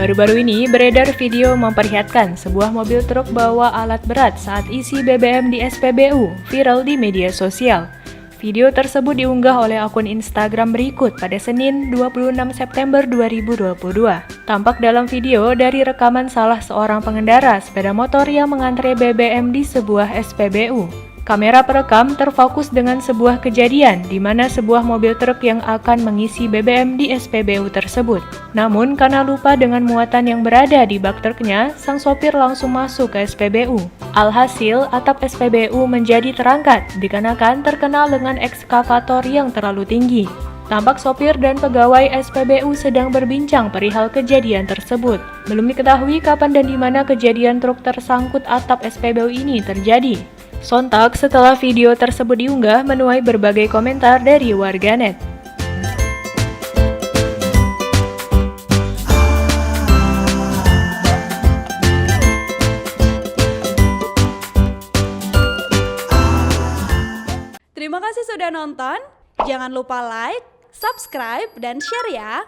Baru-baru ini beredar video memperlihatkan sebuah mobil truk bawa alat berat saat isi BBM di SPBU viral di media sosial. Video tersebut diunggah oleh akun Instagram berikut pada Senin 26 September 2022. Tampak dalam video dari rekaman salah seorang pengendara sepeda motor yang mengantre BBM di sebuah SPBU. Kamera perekam terfokus dengan sebuah kejadian di mana sebuah mobil truk yang akan mengisi BBM di SPBU tersebut. Namun karena lupa dengan muatan yang berada di bak truknya, sang sopir langsung masuk ke SPBU. Alhasil, atap SPBU menjadi terangkat dikarenakan terkenal dengan ekskavator yang terlalu tinggi. Tampak sopir dan pegawai SPBU sedang berbincang perihal kejadian tersebut. Belum diketahui kapan dan di mana kejadian truk tersangkut atap SPBU ini terjadi. Sontak setelah video tersebut diunggah menuai berbagai komentar dari warganet. Terima kasih sudah nonton. Jangan lupa like, subscribe, dan share ya.